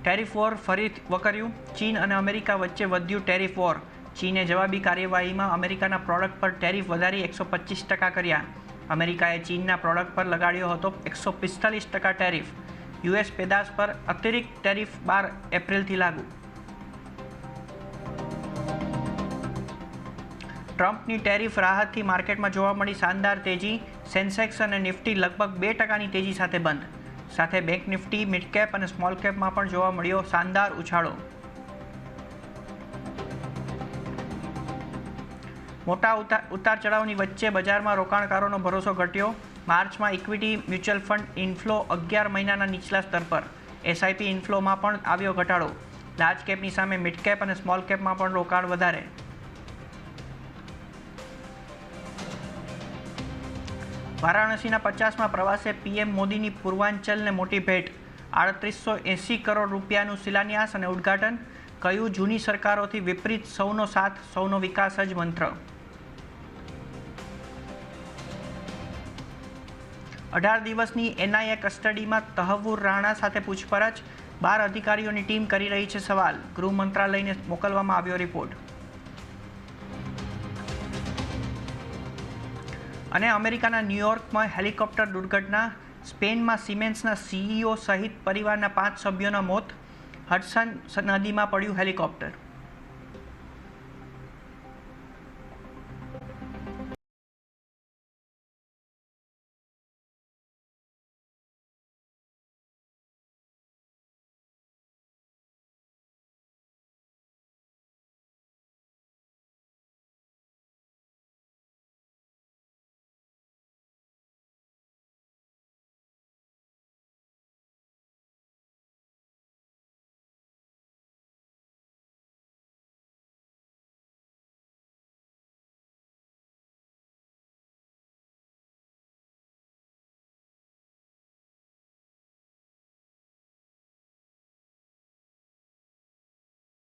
Tariff war ફરી વકર્યું। ચીન અને અમેરિકા વચ્ચે વધ્યું ટેરિફ વોર। ચીને જવાબી કાર્યવાહીમાં અમેરિકાના પ્રોડક્ટ પર ટેરિફ વધારી 125% કર્યા। અમેરિકાએ ચીનના પ્રોડક્ટ પર લગાડ્યો હતો 145% ટેરિફ। યુએસ પેદાશ પર અતિરિક્ત ટેરિફ 12 એપ્રિલથી લાગુ। ટ્રમ્પની ટેરિફ રાહતથી માર્કેટમાં જોવા મળી શાનદાર તેજી। સેન્સેક્સ અને નિફ્ટી લગભગ 2%ની તેજી સાથે બંધ। સાથે બેંક નિફ્ટી, મિડ કેપ અને સ્મોલ કેપમાં પણ જોવા મળ્યો શાનદાર ઉછાળો। મોટા ઉતાર ચઢાવની વચ્ચે બજારમાં રોકાણકારોનો ભરોસો ઘટ્યો। માર્ચમાં ઇક્વિટી મ્યુચ્યુઅલ ફંડ ઇન્ફ્લો 11 મહિનાના નીચલા સ્તર પર। એસઆઈપી ઇન્ફ્લોમાં પણ આવ્યો ઘટાડો। લાર્જ કેપની સામે મિડ કેપ અને સ્મોલ કેપમાં પણ રોકાણ વધારે। વારાણસીના 50મા પ્રવાસે પીએમ મોદીની પૂર્વાંચલને મોટી ભેટ। 3880 કરોડ રૂપિયાનું શિલાન્યાસ અને ઉદ્ઘાટન। કહ્યું, જૂની સરકારોથી વિપરીત સૌનો સાથ, સૌનો વિકાસ જ મંત્ર। 18 દિવસની એનઆઈએ કસ્ટડીમાં તહવ્વુર રાણા સાથે પૂછપરછ। 12 અધિકારીઓની ટીમ કરી રહી છે સવાલ। ગૃહ મંત્રાલયને મોકલવામાં આવ્યો રિપોર્ટ। અને અમેરિકાના ન્યૂયોર્કમાં હેલિકોપ્ટર દુર્ઘટના। સ્પેનમાં સિમેન્સના સીઈઓ સહિત પરિવારના 5 સભ્યોના મોત। હડસન નદીમાં પડ્યું હેલિકોપ્ટર।